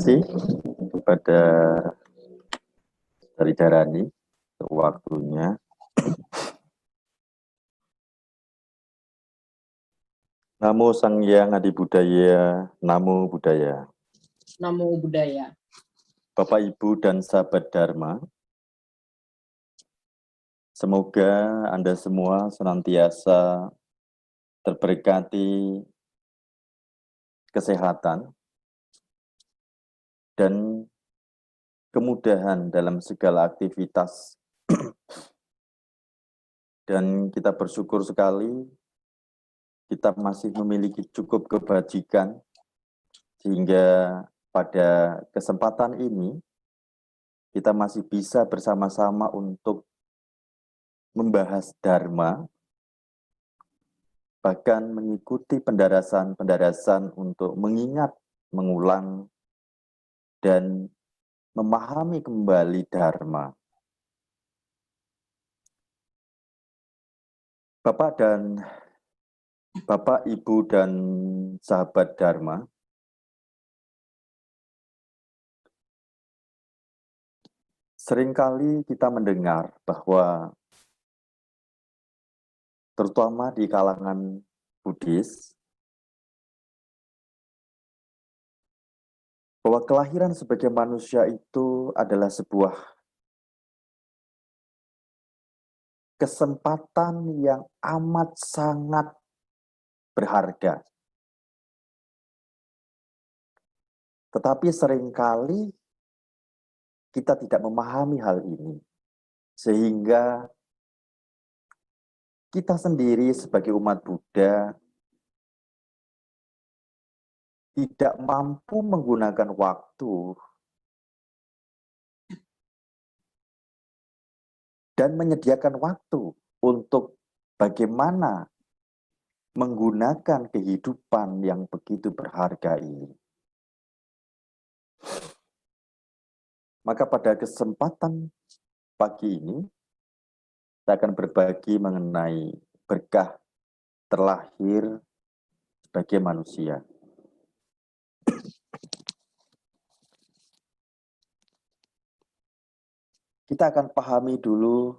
kasih kepada Saudari Dharani untuk waktunya. Namo Sang Hyang Adi Budaya, Namo Buddhaya. Namo Buddhaya. Bapak, Ibu, dan sahabat Dharma, semoga Anda semua senantiasa terberkati kesehatan dan kemudahan dalam segala aktivitas. Dan kita bersyukur sekali kita masih memiliki cukup kebajikan sehingga pada kesempatan ini kita masih bisa bersama-sama untuk membahas Dharma, bahkan mengikuti pendarasan-pendarasan untuk mengingat, mengulang, dan memahami kembali Dharma. Bapak, Ibu, dan sahabat Dharma, seringkali kita mendengar bahwa terutama di kalangan Buddhis, bahwa kelahiran sebagai manusia itu adalah sebuah kesempatan yang amat sangat berharga. Tetapi seringkali kita tidak memahami hal ini, sehingga kita sendiri sebagai umat Buddha tidak mampu menggunakan waktu dan menyediakan waktu untuk bagaimana menggunakan kehidupan yang begitu berharga ini. Maka pada kesempatan pagi ini, saya akan berbagi mengenai berkah terlahir sebagai manusia. Kita akan pahami dulu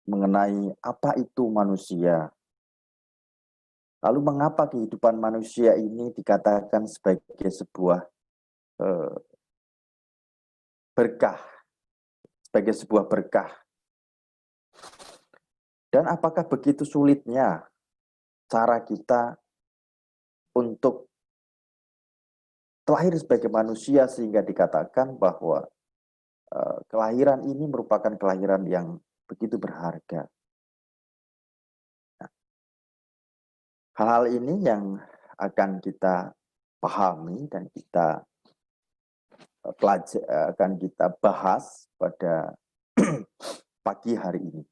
mengenai apa itu manusia. Lalu mengapa kehidupan manusia ini dikatakan sebagai sebuah berkah, sebagai sebuah berkah. Dan apakah begitu sulitnya cara kita untuk terlahir sebagai manusia sehingga dikatakan bahwa kelahiran ini merupakan kelahiran yang begitu berharga. Nah, hal-hal ini yang akan kita pahami dan kita akan kita bahas pada pagi hari ini.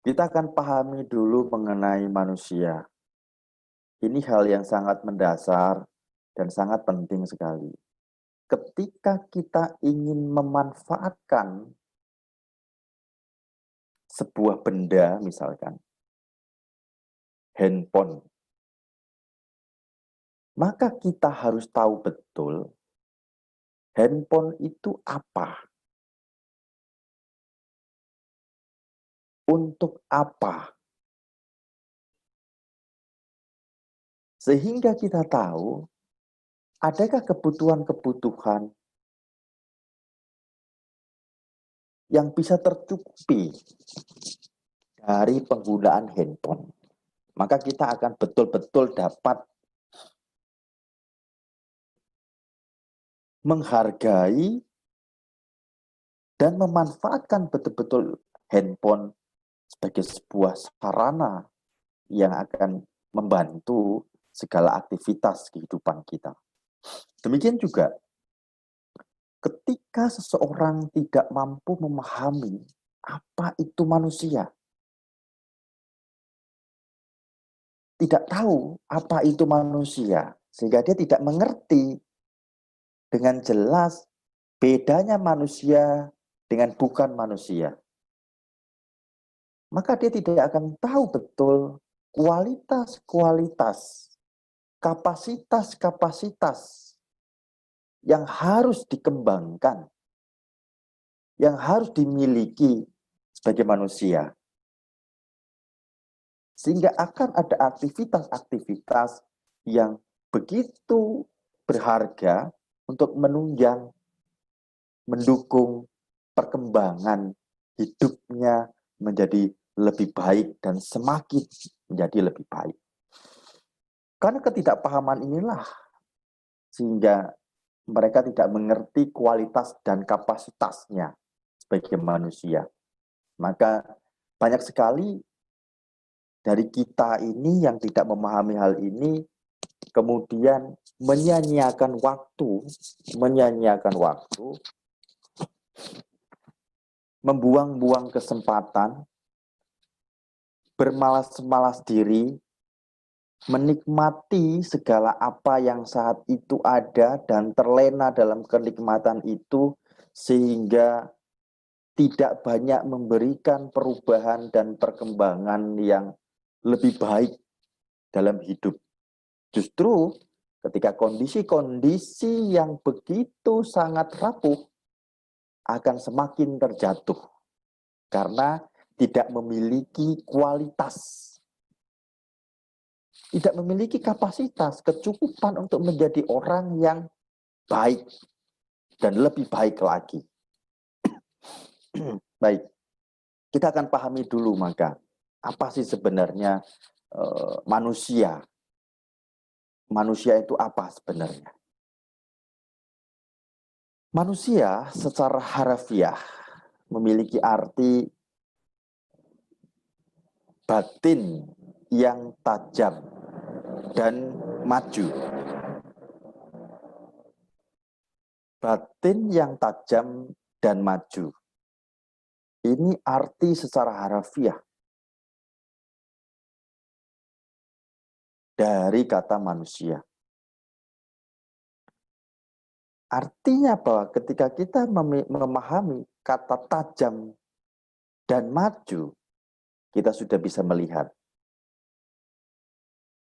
Kita akan pahami dulu mengenai manusia. Ini hal yang sangat mendasar dan sangat penting sekali. Ketika kita ingin memanfaatkan sebuah benda, misalkan handphone, maka kita harus tahu betul handphone itu apa, untuk apa, sehingga kita tahu adakah kebutuhan-kebutuhan yang bisa tercukupi dari penggunaan handphone. Maka kita akan betul-betul dapat menghargai dan memanfaatkan betul-betul handphone sebagai sebuah sarana yang akan membantu segala aktivitas kehidupan kita. Demikian juga ketika seseorang tidak mampu memahami apa itu manusia, tidak tahu apa itu manusia, sehingga dia tidak mengerti dengan jelas bedanya manusia dengan bukan manusia, maka dia tidak akan tahu betul kualitas-kualitas kapasitas-kapasitas yang harus dikembangkan, yang harus dimiliki sebagai manusia. Sehingga akan ada aktivitas-aktivitas yang begitu berharga untuk menunjang, mendukung perkembangan hidupnya menjadi lebih baik dan semakin menjadi lebih baik. Karena ketidakpahaman inilah sehingga mereka tidak mengerti kualitas dan kapasitasnya sebagai manusia. Maka banyak sekali dari kita ini yang tidak memahami hal ini, kemudian menyanyiakan waktu, membuang-buang kesempatan, bermalas-malas diri, menikmati segala apa yang saat itu ada dan terlena dalam kenikmatan itu, sehingga tidak banyak memberikan perubahan dan perkembangan yang lebih baik dalam hidup. Justru ketika kondisi-kondisi yang begitu sangat rapuh akan semakin terjatuh karena tidak memiliki kualitas, tidak memiliki kapasitas, kecukupan untuk menjadi orang yang baik dan lebih baik lagi. Baik, kita akan pahami dulu maka apa sih sebenarnya manusia. Manusia itu apa sebenarnya? Manusia secara harafiah memiliki arti batin yang tajam dan maju. Batin yang tajam dan maju. Ini arti secara harafiah dari kata manusia. Artinya bahwa ketika kita memahami kata tajam dan maju, kita sudah bisa melihat.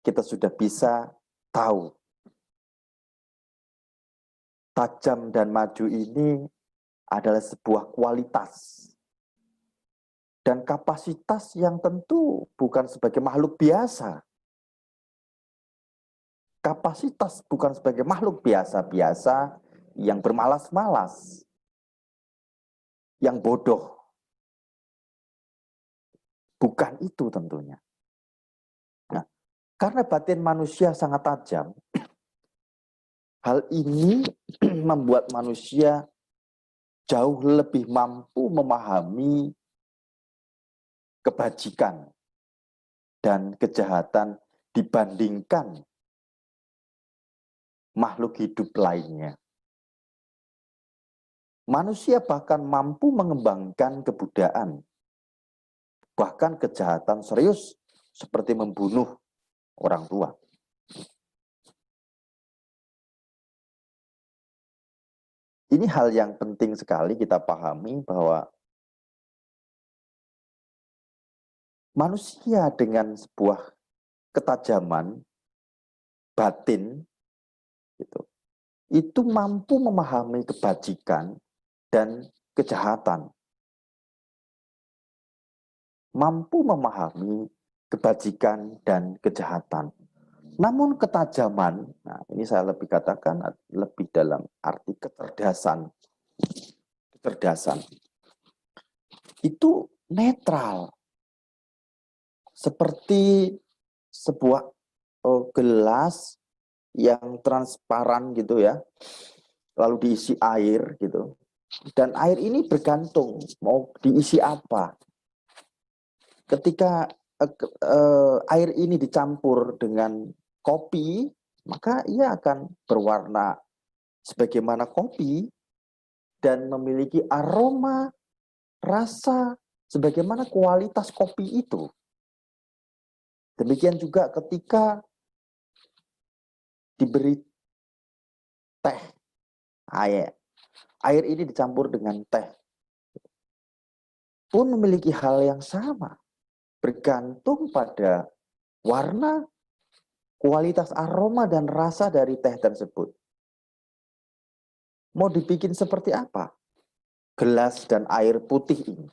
Kita sudah bisa tahu. Tajam dan maju ini adalah sebuah kualitas dan kapasitas yang tentu bukan sebagai makhluk biasa. Kapasitas bukan sebagai makhluk biasa-biasa yang bermalas-malas, yang bodoh. Bukan itu tentunya. Nah, karena batin manusia sangat tajam, hal ini membuat manusia jauh lebih mampu memahami kebajikan dan kejahatan dibandingkan makhluk hidup lainnya. Manusia bahkan mampu mengembangkan kebudayaan, bahkan kejahatan serius seperti membunuh orang tua. Ini hal yang penting sekali kita pahami bahwa manusia dengan sebuah ketajaman batin itu mampu memahami kebajikan dan kejahatan. Mampu memahami kebajikan dan kejahatan. Namun ketajaman, nah ini saya lebih katakan lebih dalam arti kecerdasan. Kecerdasan itu netral. Seperti sebuah gelas yang transparan gitu ya, lalu diisi air gitu, dan air ini bergantung mau diisi apa. Ketika air ini dicampur dengan kopi, maka ia akan berwarna sebagaimana kopi dan memiliki aroma, rasa sebagaimana kualitas kopi itu. Demikian juga ketika diberi teh, air ini dicampur dengan teh, pun memiliki hal yang sama, bergantung pada warna, kualitas aroma dan rasa dari teh tersebut. Mau dibikin seperti apa? Gelas dan air putih ini.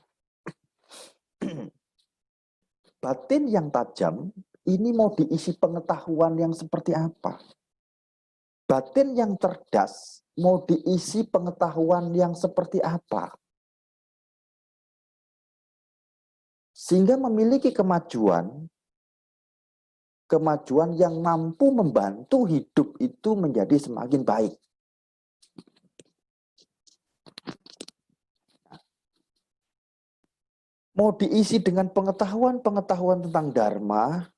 Batin yang tajam, ini mau diisi pengetahuan yang seperti apa? Batin yang cerdas, mau diisi pengetahuan yang seperti apa? Sehingga memiliki kemajuan yang mampu membantu hidup itu menjadi semakin baik. Mau diisi dengan pengetahuan tentang Dharma,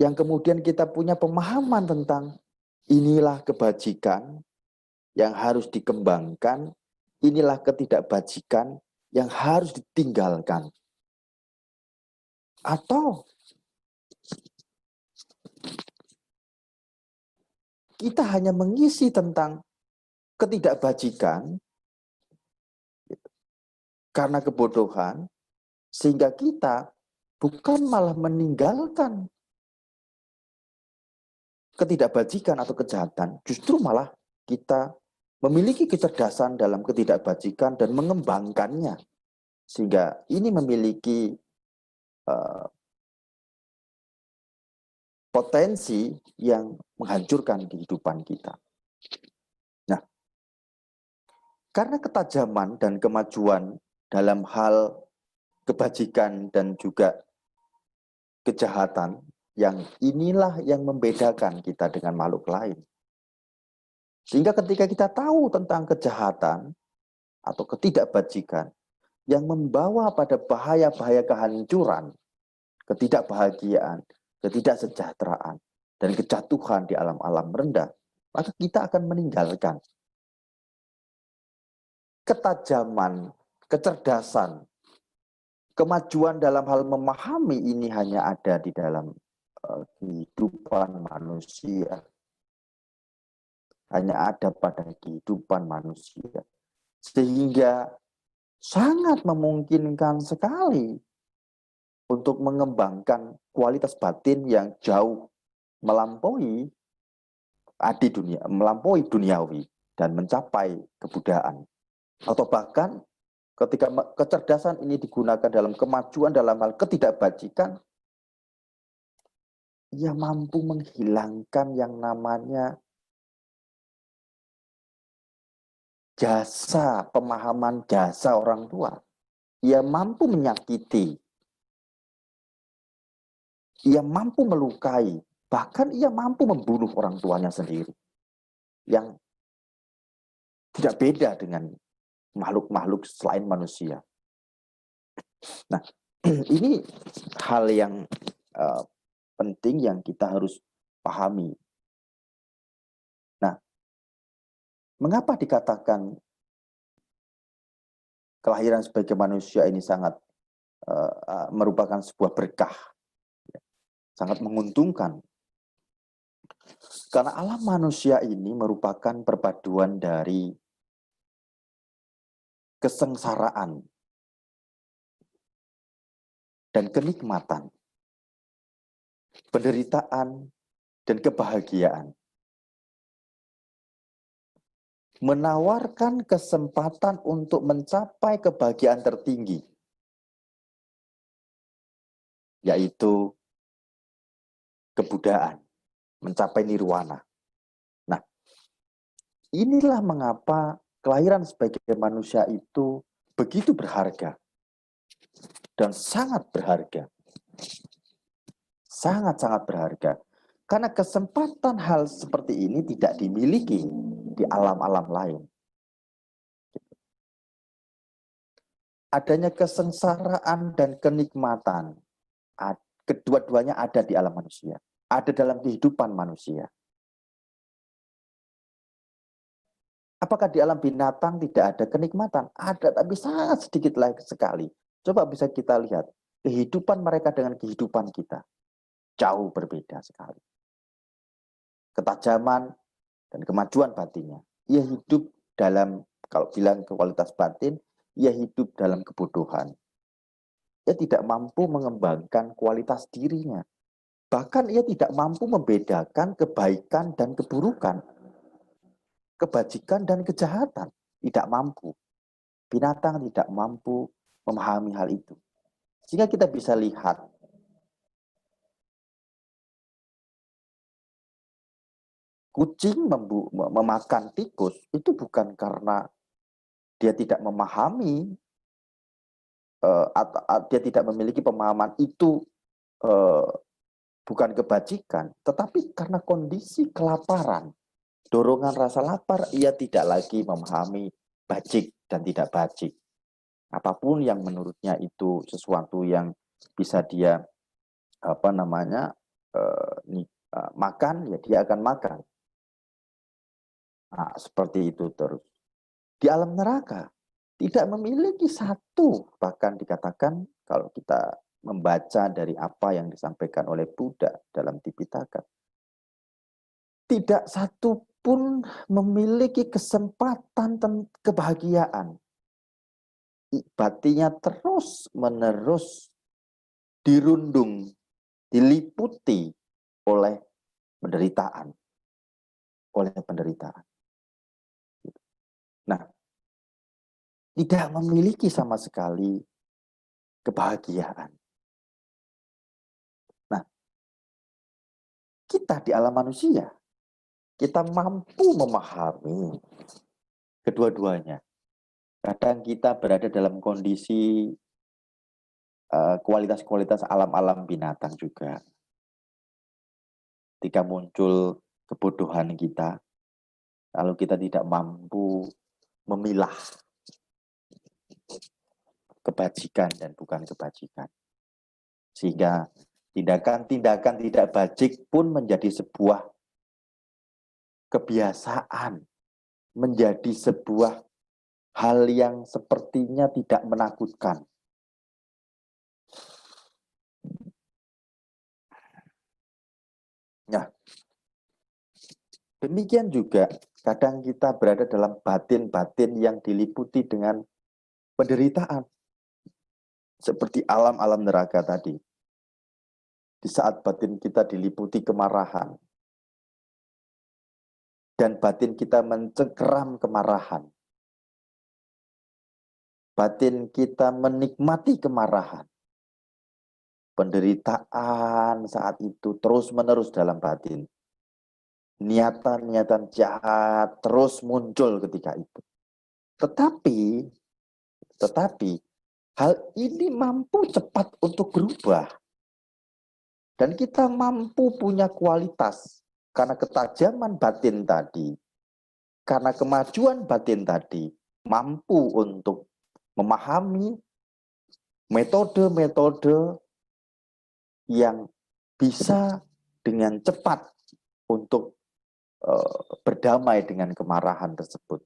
yang kemudian kita punya pemahaman tentang inilah kebajikan yang harus dikembangkan, inilah ketidakbajikan yang harus ditinggalkan. Atau kita hanya mengisi tentang ketidakbajikan karena kebodohan, sehingga kita bukan malah meninggalkan ketidakbajikan atau kejahatan, justru malah kita memiliki kecerdasan dalam ketidakbajikan dan mengembangkannya, sehingga ini memiliki potensi yang menghancurkan kehidupan kita. Nah, karena ketajaman dan kemajuan dalam hal kebajikan dan juga kejahatan, yang inilah yang membedakan kita dengan makhluk lain. Sehingga ketika kita tahu tentang kejahatan atau ketidakbajikan yang membawa pada bahaya-bahaya kehancuran, ketidakbahagiaan, ketidaksejahteraan, dan kejatuhan di alam-alam rendah, maka kita akan meninggalkan ketajaman, kecerdasan, kemajuan dalam hal memahami ini hanya ada di dalam kehidupan manusia. Hanya ada pada kehidupan manusia. Sehingga sangat memungkinkan sekali untuk mengembangkan kualitas batin yang jauh melampaui duniawi dan mencapai kebudayaan. Atau bahkan ketika kecerdasan ini digunakan dalam kemajuan dalam hal ketidakbajikan, ia mampu menghilangkan yang namanya jasa, pemahaman jasa orang tua. Ia mampu menyakiti, ia mampu melukai, bahkan ia mampu membunuh orang tuanya sendiri. Yang tidak beda dengan makhluk-makhluk selain manusia. Nah, ini hal yang penting yang kita harus pahami. Nah, mengapa dikatakan kelahiran sebagai manusia ini sangat merupakan sebuah berkah, sangat menguntungkan? Karena alam manusia ini merupakan perpaduan dari kesengsaraan dan kenikmatan, penderitaan dan kebahagiaan. Menawarkan kesempatan untuk mencapai kebahagiaan tertinggi, yaitu kebudayaan, mencapai nirwana. Nah, inilah mengapa kelahiran sebagai manusia itu begitu berharga dan sangat berharga. Sangat-sangat berharga. Karena kesempatan hal seperti ini tidak dimiliki di alam-alam lain. Adanya kesengsaraan dan kenikmatan, kedua-duanya ada di alam manusia. Ada dalam kehidupan manusia. Apakah di alam binatang tidak ada kenikmatan? Ada, tapi sangat sedikit lagi sekali. Coba bisa kita lihat kehidupan mereka dengan kehidupan kita. Jauh berbeda sekali. Ketajaman dan kemajuan batinnya. Ia hidup dalam, kalau bilang kualitas batin, ia hidup dalam kebodohan. ia tidak mampu mengembangkan kualitas dirinya. Bahkan ia tidak mampu membedakan kebaikan dan keburukan, kebajikan dan kejahatan. Tidak mampu. Binatang tidak mampu memahami hal itu. Sehingga kita bisa lihat kucing memakan tikus itu bukan karena dia tidak memahami atau dia tidak memiliki pemahaman itu bukan kebajikan, tetapi karena kondisi kelaparan, dorongan rasa lapar, ia tidak lagi memahami bajik dan tidak bajik. Apapun yang menurutnya itu sesuatu yang bisa dia makan, ya dia akan makan. Nah, seperti itu terus. Di alam neraka tidak memiliki satu, bahkan dikatakan kalau kita membaca dari apa yang disampaikan oleh Buddha dalam Tipitaka, tidak satu pun memiliki kesempatan kebahagiaan. Batinnya terus menerus dirundung, diliputi oleh penderitaan. Nah, tidak memiliki sama sekali kebahagiaan. Nah, kita di alam manusia, kita mampu memahami kedua-duanya. Kadang kita berada dalam kondisi kualitas-kualitas alam-alam binatang juga. Ketika muncul kebodohan kita, lalu kita tidak mampu memilah kebajikan dan bukan kebajikan. Sehingga tindakan-tindakan tidak bajik pun menjadi sebuah kebiasaan, menjadi sebuah hal yang sepertinya tidak menakutkan. Nah, demikian juga kadang kita berada dalam batin-batin yang diliputi dengan penderitaan. Seperti alam-alam neraka tadi. Di saat batin kita diliputi kemarahan, dan batin kita mencengkeram kemarahan, batin kita menikmati kemarahan, penderitaan saat itu terus-menerus dalam batin. Niatan-niatan jahat terus muncul ketika itu. Tetapi hal ini mampu cepat untuk berubah. Dan kita mampu punya kualitas karena ketajaman batin tadi, karena kemajuan batin tadi, mampu untuk memahami metode-metode yang bisa dengan cepat untuk berdamai dengan kemarahan tersebut.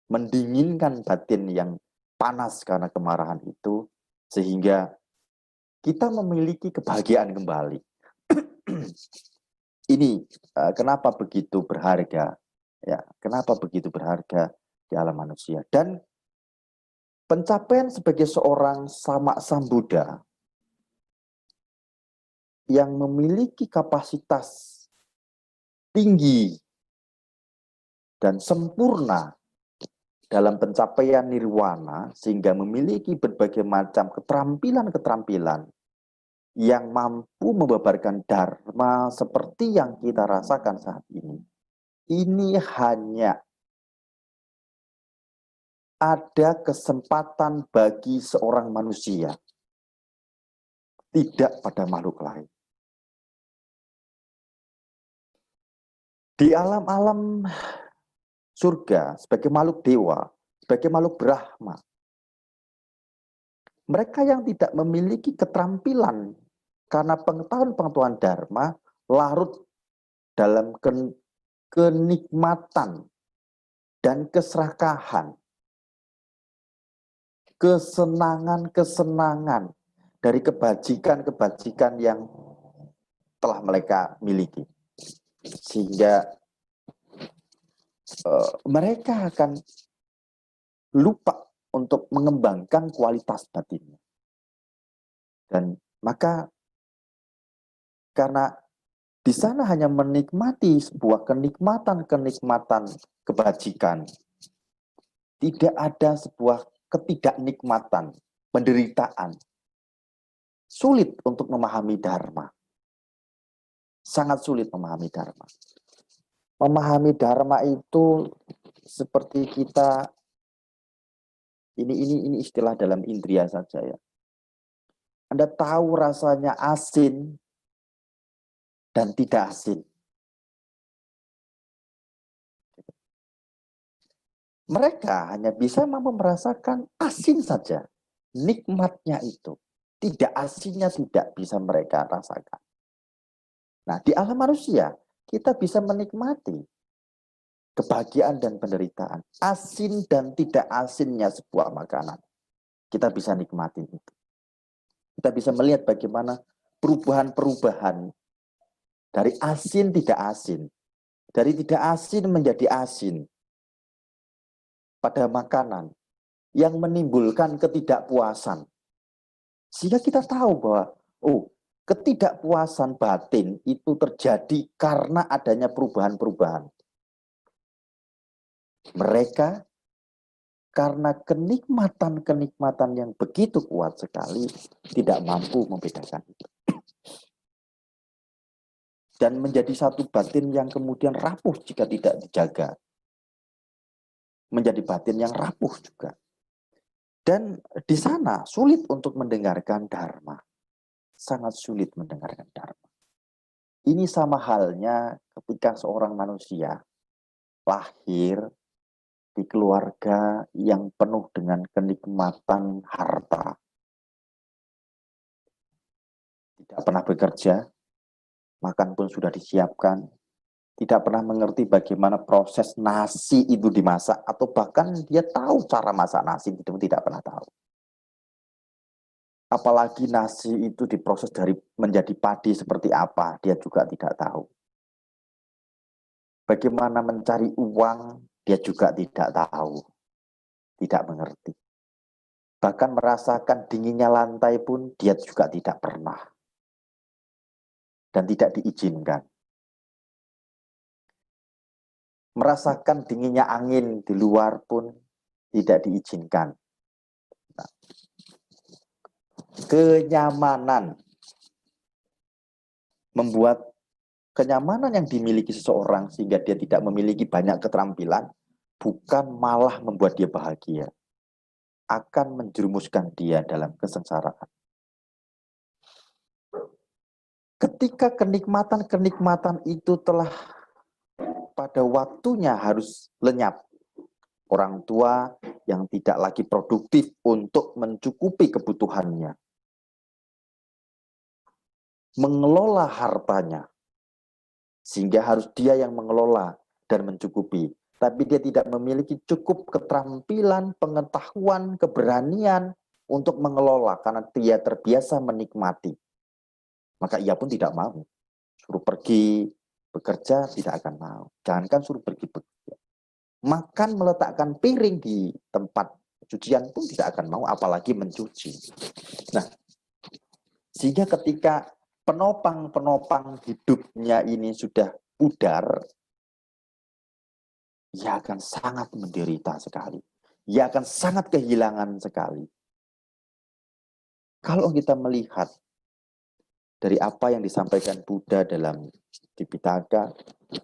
Mendinginkan batin yang panas karena kemarahan itu, sehingga kita memiliki kebahagiaan kembali. Ini kenapa begitu berharga, ya? Kenapa begitu berharga di alam manusia? Dan pencapaian sebagai seorang samak sambuddha yang memiliki kapasitas tinggi dan sempurna dalam pencapaian nirwana, sehingga memiliki berbagai macam keterampilan-keterampilan yang mampu membabarkan dharma seperti yang kita rasakan saat ini. Ini hanya ada kesempatan bagi seorang manusia, tidak pada makhluk lain. Di alam-alam surga, sebagai makhluk dewa, sebagai makhluk Brahma, mereka yang tidak memiliki keterampilan karena pengetahuan-pengetahuan dharma, larut dalam kenikmatan dan keserakahan, kesenangan-kesenangan dari kebajikan-kebajikan yang telah mereka miliki. Sehingga mereka akan lupa untuk mengembangkan kualitas batinnya. Dan maka karena di sana hanya menikmati sebuah kenikmatan kebajikan, tidak ada sebuah ketidaknikmatan, penderitaan. Sulit untuk memahami dharma. Sangat sulit memahami dharma. Memahami dharma itu seperti kita ini istilah dalam indria saja ya. Anda tahu rasanya asin dan tidak asin. Mereka hanya bisa mampu merasakan asin saja. Nikmatnya itu. Tidak asinnya tidak bisa mereka rasakan. Nah, di alam manusia, kita bisa menikmati kebahagiaan dan penderitaan. Asin dan tidak asinnya sebuah makanan. Kita bisa nikmati itu. Kita bisa melihat bagaimana perubahan-perubahan dari asin tidak asin. Dari tidak asin menjadi asin pada makanan yang menimbulkan ketidakpuasan. Sehingga kita tahu bahwa ketidakpuasan batin itu terjadi karena adanya perubahan-perubahan. Mereka karena kenikmatan-kenikmatan yang begitu kuat sekali tidak mampu membedakan itu. Dan menjadi satu batin yang kemudian rapuh jika tidak dijaga. Menjadi batin yang rapuh juga. Dan di sana sulit untuk mendengarkan dharma. Sangat sulit mendengarkan dharma. Ini sama halnya ketika seorang manusia lahir di keluarga yang penuh dengan kenikmatan harta. Tidak pernah bekerja, makan pun sudah disiapkan, tidak pernah mengerti bagaimana proses nasi itu dimasak, atau bahkan dia tahu cara masak nasi, itu tidak pernah tahu. Apalagi nasi itu diproses dari menjadi padi seperti apa, dia juga tidak tahu. Bagaimana mencari uang, dia juga tidak tahu, tidak mengerti. Bahkan merasakan dinginnya lantai pun dia juga tidak pernah. Dan tidak diizinkan. Merasakan dinginnya angin di luar pun tidak diizinkan. Nah, kenyamanan. Membuat kenyamanan yang dimiliki seseorang sehingga dia tidak memiliki banyak keterampilan, bukan malah membuat dia bahagia. Akan menjerumuskan dia dalam kesengsaraan. Ketika kenikmatan-kenikmatan itu telah pada waktunya harus lenyap. Orang tua yang tidak lagi produktif untuk mencukupi kebutuhannya. Mengelola hartanya. Sehingga harus dia yang mengelola dan mencukupi. Tapi dia tidak memiliki cukup keterampilan, pengetahuan, keberanian untuk mengelola karena dia terbiasa menikmati. Maka ia pun tidak mau. Suruh pergi bekerja tidak akan mau. Jangankan suruh pergi bekerja. Makan meletakkan piring di tempat cucian pun tidak akan mau, apalagi mencuci. Nah, sehingga ketika penopang-penopang hidupnya ini sudah pudar, ia akan sangat menderita sekali. Ia akan sangat kehilangan sekali. Kalau kita melihat dari apa yang disampaikan Buddha dalam Tipitaka,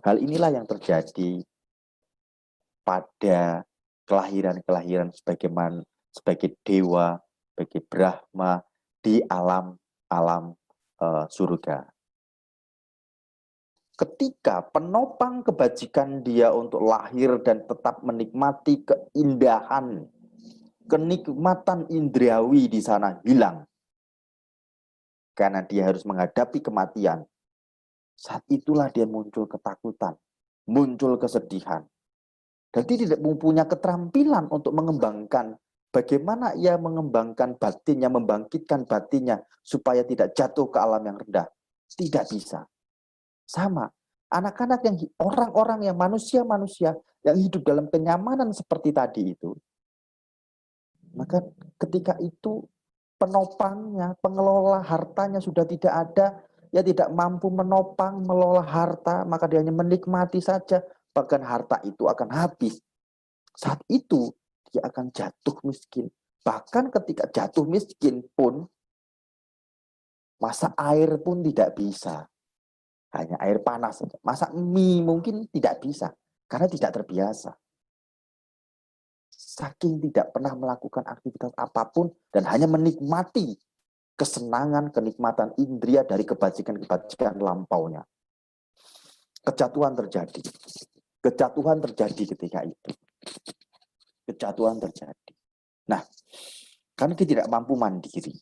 hal inilah yang terjadi pada kelahiran-kelahiran sebagai dewa, sebagai Brahma di alam surga. Ketika penopang kebajikan dia untuk lahir dan tetap menikmati keindahan, kenikmatan indriawi di sana hilang. Karena dia harus menghadapi kematian. Saat itulah dia muncul ketakutan, muncul kesedihan. Dan dia tidak mempunyai keterampilan untuk mengembangkan bagaimana ia mengembangkan batinnya, membangkitkan batinnya supaya tidak jatuh ke alam yang rendah. Tidak bisa. Sama, anak-anak yang orang-orang yang manusia-manusia yang hidup dalam kenyamanan seperti tadi itu. Maka ketika itu penopangnya, pengelola hartanya sudah tidak ada, ya tidak mampu menopang, melola harta, maka dia hanya menikmati saja, bahkan harta itu akan habis. Saat itu dia akan jatuh miskin. Bahkan ketika jatuh miskin pun, masak air pun tidak bisa. Hanya air panas saja. Masak mie mungkin tidak bisa, karena tidak terbiasa. Saking tidak pernah melakukan aktivitas apapun dan hanya menikmati kesenangan, kenikmatan indria dari kebajikan-kebajikan lampaunya. Kejatuhan terjadi. Kejatuhan terjadi ketika itu. Kejatuhan terjadi. Nah, karena dia tidak mampu mandiri.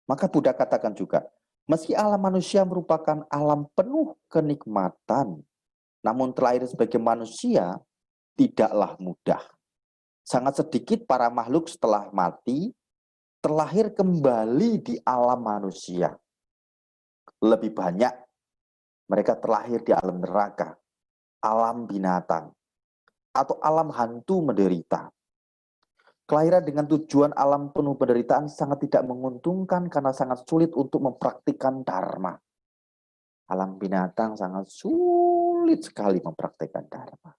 Maka Buddha katakan juga, meski alam manusia merupakan alam penuh kenikmatan, namun terlahir sebagai manusia tidaklah mudah. Sangat sedikit para makhluk setelah mati terlahir kembali di alam manusia. Lebih banyak mereka terlahir di alam neraka, alam binatang, atau alam hantu menderita. Kelahiran dengan tujuan alam penuh penderitaan sangat tidak menguntungkan karena sangat sulit untuk mempraktikkan dharma. Alam binatang sangat sulit sekali mempraktikkan dharma.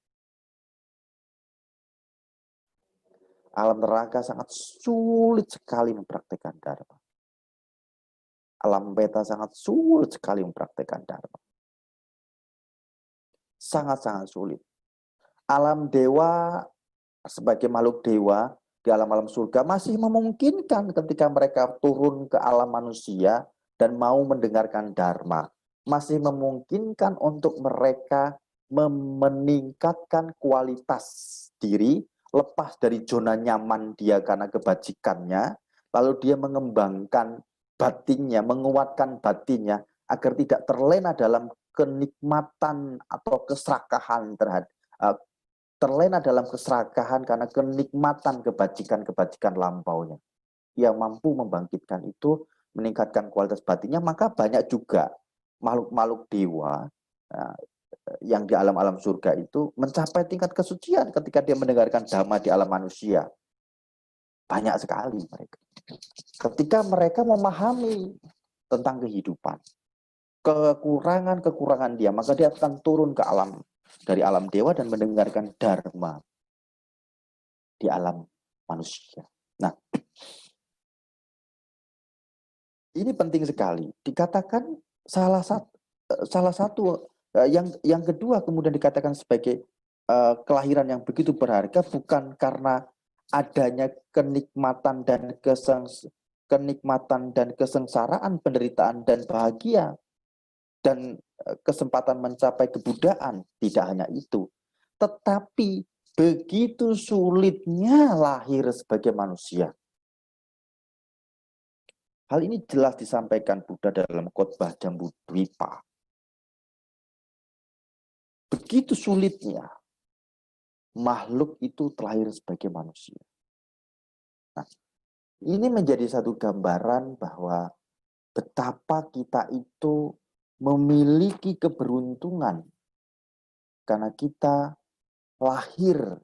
Alam neraka sangat sulit sekali mempraktikkan dharma. Alam beta sangat sulit sekali mempraktikkan dharma. Sangat-sangat sulit. Alam dewa, sebagai makhluk dewa, di alam-alam surga masih memungkinkan ketika mereka turun ke alam manusia dan mau mendengarkan dharma. Masih memungkinkan untuk mereka meningkatkan kualitas diri, lepas dari zona nyaman dia karena kebajikannya, lalu dia mengembangkan batinnya, menguatkan batinnya, agar tidak terlena dalam kenikmatan atau keserakahan terlena dalam keserakahan karena kenikmatan kebajikan-kebajikan lampaunya. Yang mampu membangkitkan itu, meningkatkan kualitas batinnya, maka banyak juga makhluk-makhluk dewa yang di alam-alam surga itu mencapai tingkat kesucian ketika dia mendengarkan dhamma di alam manusia. Banyak sekali mereka. Ketika mereka memahami tentang kehidupan, kekurangan-kekurangan dia, maka dia akan turun ke alam, dari alam dewa dan mendengarkan dharma di alam manusia. Nah, ini penting sekali. Dikatakan salah satu yang kedua kemudian dikatakan sebagai kelahiran yang begitu berharga bukan karena adanya kenikmatan dan kesengsaraan, penderitaan dan bahagia dan kesempatan mencapai kebudaan. Tidak hanya itu, tetapi begitu sulitnya lahir sebagai manusia. Hal ini jelas disampaikan Buddha dalam khotbah Jambudvipa. Begitu sulitnya makhluk itu terlahir sebagai manusia. Nah, ini menjadi satu gambaran bahwa betapa kita itu memiliki keberuntungan karena kita lahir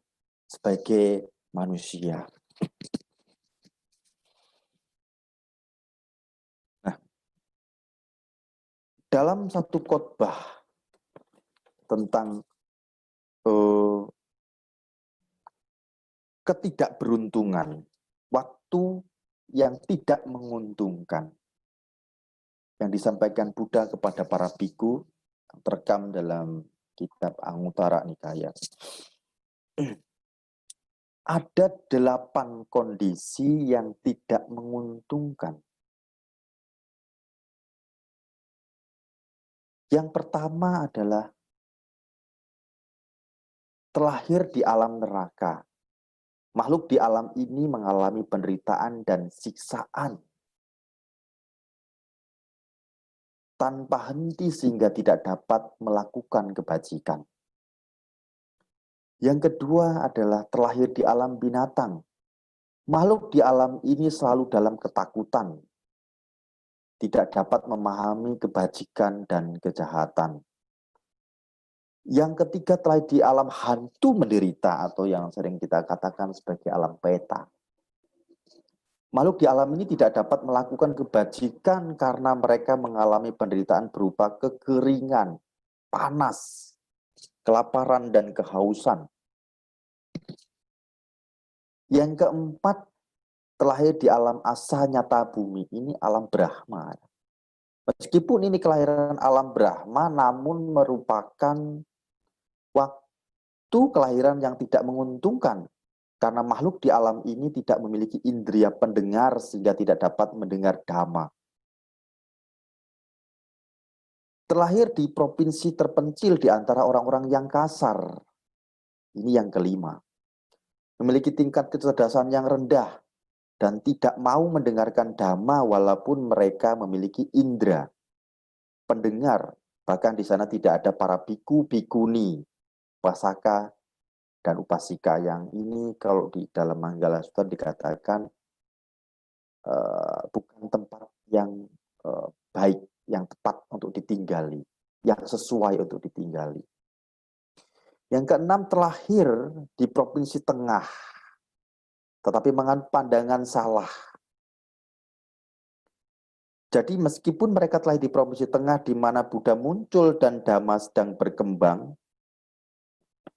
sebagai manusia. Nah, dalam satu khotbah tentang ketidakberuntungan, waktu yang tidak menguntungkan, yang disampaikan Buddha kepada para biku, terekam dalam kitab Anguttara Nikaya. Ada 8 kondisi yang tidak menguntungkan. Yang pertama adalah terlahir di alam neraka. Makhluk di alam ini mengalami penderitaan dan siksaan tanpa henti sehingga tidak dapat melakukan kebajikan. Yang kedua adalah terlahir di alam binatang. Makhluk di alam ini selalu dalam ketakutan, tidak dapat memahami kebajikan dan kejahatan. Yang ketiga terlahir di alam hantu menderita atau yang sering kita katakan sebagai alam peta. Makhluk di alam ini tidak dapat melakukan kebajikan karena mereka mengalami penderitaan berupa kekeringan, panas, kelaparan, dan kehausan. Yang keempat, terlahir di alam asa nyata bumi, ini alam Brahma. Meskipun ini kelahiran alam Brahma, namun merupakan waktu kelahiran yang tidak menguntungkan. Karena makhluk di alam ini tidak memiliki indera pendengar sehingga tidak dapat mendengar dhamma. Terlahir di provinsi terpencil di antara orang-orang yang kasar. Ini yang kelima. Memiliki tingkat kecerdasan yang rendah dan tidak mau mendengarkan dhamma walaupun mereka memiliki indera pendengar. Bahkan di sana tidak ada para biku, bikuni, upasaka, dan upasika. Yang ini kalau di dalam Manggala Sutta dikatakan bukan tempat yang baik, yang tepat untuk ditinggali, yang sesuai untuk ditinggali. Yang keenam, terlahir di provinsi tengah, tetapi dengan pandangan salah. Jadi meskipun mereka telah di provinsi tengah di mana Buddha muncul dan Dhamma sedang berkembang,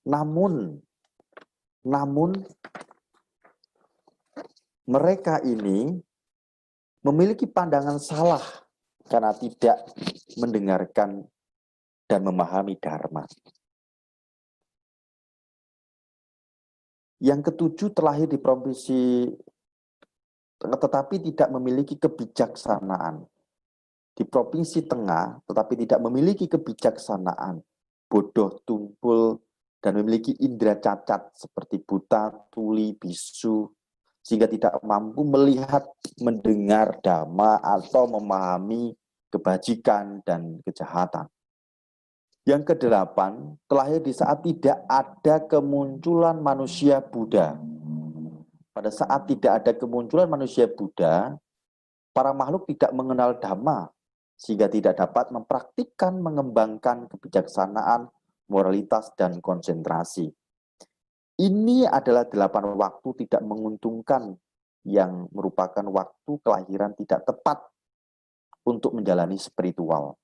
namun mereka ini memiliki pandangan salah karena tidak mendengarkan dan memahami Dharma. Yang ketujuh, terlahir di provinsi tetapi tidak memiliki kebijaksanaan. Di provinsi tengah, tetapi tidak memiliki kebijaksanaan, bodoh, tumpul, dan memiliki indera cacat seperti buta, tuli, bisu, sehingga tidak mampu melihat, mendengar dhamma, atau memahami kebajikan dan kejahatan. Yang kedelapan, terlahir di saat tidak ada kemunculan manusia Buddha. Pada saat tidak ada kemunculan manusia Buddha, para makhluk tidak mengenal dhamma, sehingga tidak dapat mempraktikkan, mengembangkan kebijaksanaan, moralitas, dan konsentrasi. Ini adalah 8 waktu tidak menguntungkan yang merupakan waktu kelahiran tidak tepat untuk menjalani spiritual.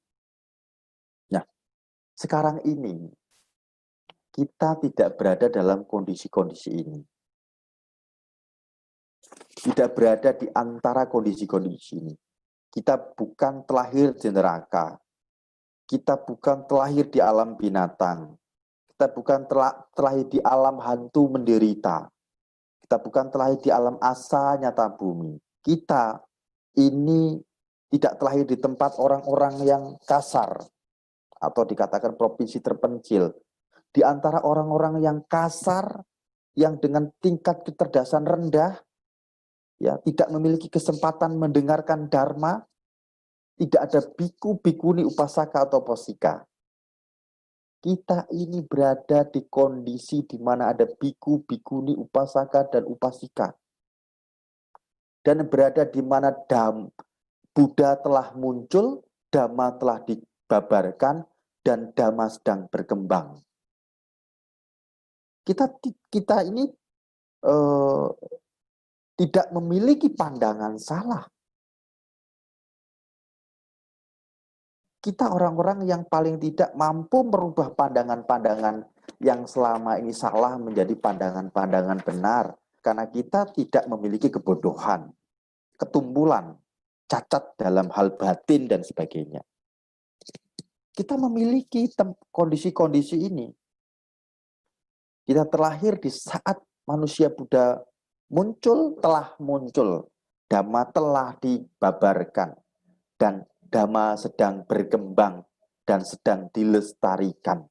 Nah, sekarang ini kita tidak berada dalam kondisi-kondisi ini. Tidak berada di antara kondisi-kondisi ini. Kita bukan terlahir di neraka. Kita bukan terlahir di alam binatang. Kita bukan terlahir di alam hantu menderita. Kita bukan terlahir di alam asa nyata bumi. Kita ini tidak terlahir di tempat orang-orang yang kasar atau dikatakan provinsi terpencil. Di antara orang-orang yang kasar, yang dengan tingkat kecerdasan rendah, ya, tidak memiliki kesempatan mendengarkan dharma, tidak ada biku, bikuni, upasaka atau posika. Kita ini berada di kondisi di mana ada biku, bikuni, upasaka, dan upasika. Dan berada di mana Buddha telah muncul, Dhamma telah dibabarkan, dan Dhamma sedang berkembang. Kita ini tidak memiliki pandangan salah. Kita orang-orang yang paling tidak mampu merubah pandangan-pandangan yang selama ini salah menjadi pandangan-pandangan benar. Karena kita tidak memiliki kebodohan, ketumbulan, cacat dalam hal batin, dan sebagainya. Kita memiliki kondisi-kondisi ini. Kita terlahir di saat manusia Buddha muncul, telah muncul. Dhamma telah dibabarkan. Dan Dhamma sedang berkembang dan sedang dilestarikan.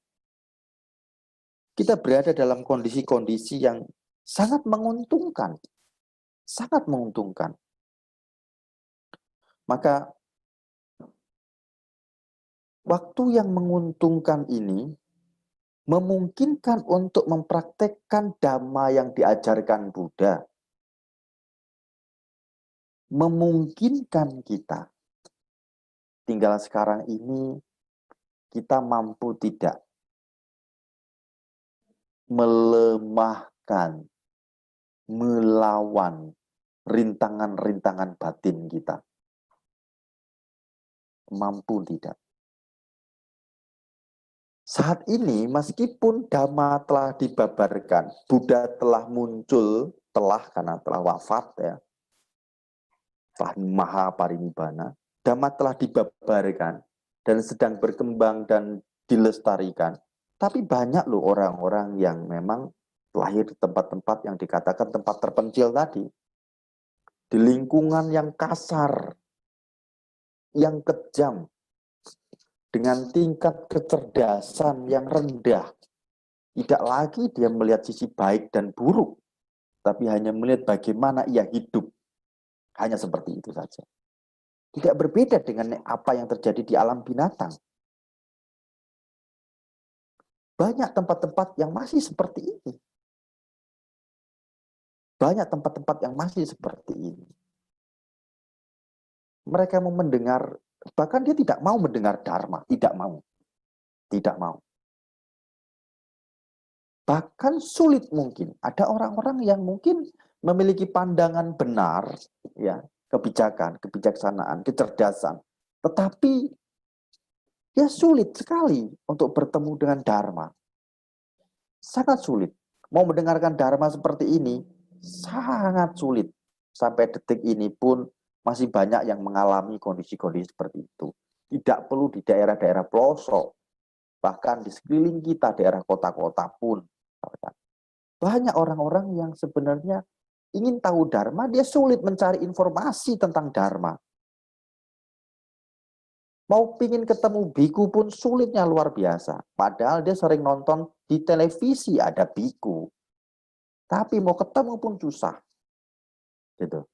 Kita berada dalam kondisi-kondisi yang sangat menguntungkan. Sangat menguntungkan. Maka waktu yang menguntungkan ini memungkinkan untuk mempraktekkan Dhamma yang diajarkan Buddha. Memungkinkan kita. Tinggal sekarang ini kita mampu tidak melemahkan, melawan rintangan-rintangan batin kita. Mampu tidak? Saat ini meskipun Dhamma telah dibabarkan, Buddha telah muncul, karena telah wafat ya, telah maha parinibbana, Dhamma telah dibabarkan dan sedang berkembang dan dilestarikan. Tapi banyak loh orang-orang yang memang lahir di tempat-tempat yang dikatakan tempat terpencil tadi. Di lingkungan yang kasar, yang kejam, dengan tingkat kecerdasan yang rendah. Tidak lagi dia melihat sisi baik dan buruk, tapi hanya melihat bagaimana ia hidup. Hanya seperti itu saja. Tidak berbeda dengan apa yang terjadi di alam binatang. Banyak tempat-tempat yang masih seperti ini. Banyak tempat-tempat yang masih seperti ini. Mereka mau mendengar, bahkan dia tidak mau mendengar Dharma. Tidak mau. Tidak mau. Bahkan sulit mungkin. Ada orang-orang yang mungkin memiliki pandangan benar, ya, kebijakan, kebijaksanaan, kecerdasan. Tetapi ya sulit sekali untuk bertemu dengan Dharma. Sangat sulit. Mau mendengarkan Dharma seperti ini, sangat sulit. Sampai detik ini pun masih banyak yang mengalami kondisi-kondisi seperti itu. Tidak perlu di daerah-daerah pelosok, bahkan di sekeliling kita, daerah kota-kota pun. Banyak orang-orang yang sebenarnya ingin tahu Dharma, dia sulit mencari informasi tentang Dharma. Mau pingin ketemu biku pun sulitnya luar biasa. Padahal dia sering nonton di televisi ada biku. Tapi mau ketemu pun susah. Gitu.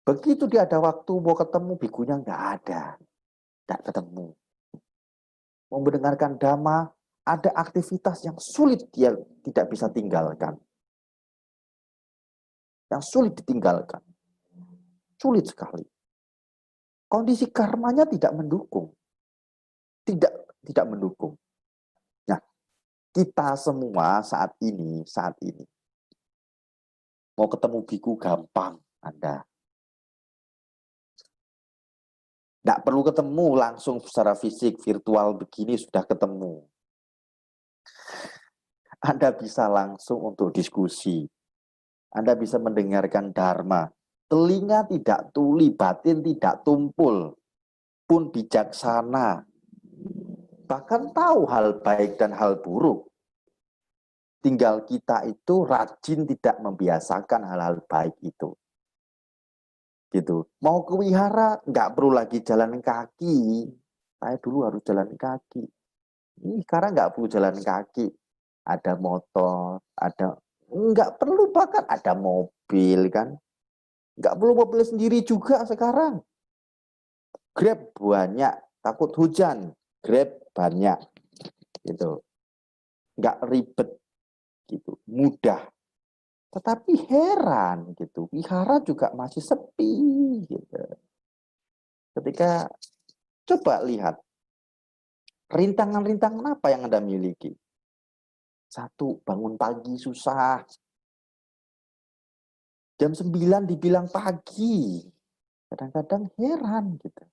Begitu dia ada waktu mau ketemu, bikunya nggak ada. Nggak ketemu. Mau mendengarkan Dhamma, ada aktivitas yang sulit dia tidak bisa tinggalkan. Yang sulit ditinggalkan. Sulit sekali. Kondisi karmanya tidak mendukung. Tidak mendukung. Nah, kita semua saat ini mau ketemu biku gampang, Anda. Tidak perlu ketemu langsung secara fisik, virtual begini sudah ketemu. Anda bisa langsung untuk diskusi. Anda bisa mendengarkan Dharma. Telinga tidak tuli, batin tidak tumpul, pun bijaksana. Bahkan tahu hal baik dan hal buruk. Tinggal kita itu rajin tidak membiasakan hal-hal baik itu. Gitu. Mau ke wihara, nggak perlu lagi jalan kaki. Saya dulu harus jalan kaki. Ini sekarang nggak perlu jalan kaki. Ada motor, nggak perlu, bahkan ada mobil kan. Nggak perlu mobil sendiri juga sekarang. Grab banyak, takut hujan, Grab banyak, gitu. Nggak ribet, gitu, mudah. Tetapi heran, gitu, wihara juga masih sepi, gitu. Ketika coba lihat rintangan-rintangan apa yang Anda miliki. Satu, bangun pagi susah. Jam 9 dibilang pagi. Kadang-kadang heran gitu.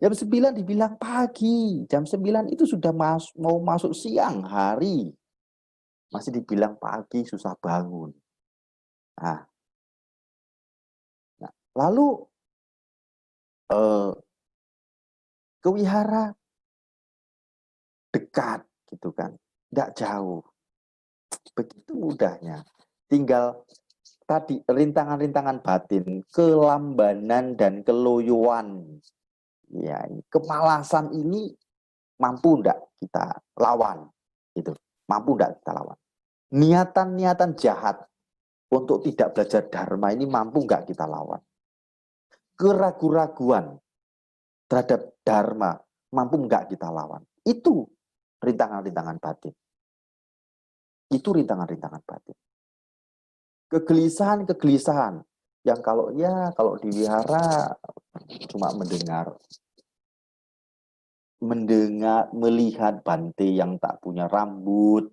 Jam 9 dibilang pagi. Jam 9 itu sudah mau masuk siang hari. Masih dibilang pagi, susah bangun. Nah, lalu ke wihara dekat gitu kan. Nggak jauh. Begitu mudahnya. Tinggal tadi rintangan-rintangan batin, kelambanan dan keloyoan. Ya, kemalasan ini mampu enggak kita lawan? Gitu. Mampu enggak kita lawan? Niatan-niatan jahat untuk tidak belajar Dharma ini mampu enggak kita lawan? Keraguan-raguan terhadap Dharma mampu enggak kita lawan? Itu rintangan-rintangan batin. Itu rintangan-rintangan batin. Kegelisahan-kegelisahan yang kalau di wihara cuma melihat Bante yang tak punya rambut,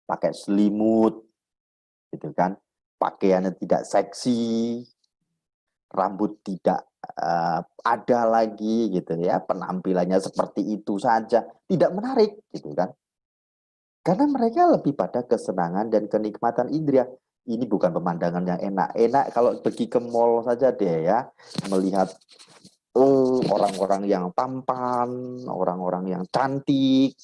pakai selimut, gitu kan. pakaiannya tidak seksi, rambut tidak ada lagi gitu ya, penampilannya seperti itu saja, tidak menarik gitu kan. Karena mereka lebih pada kesenangan dan kenikmatan indera. Ini bukan pemandangan yang enak. Enak kalau pergi ke mall saja deh ya, melihat orang-orang yang tampan, orang-orang yang cantik.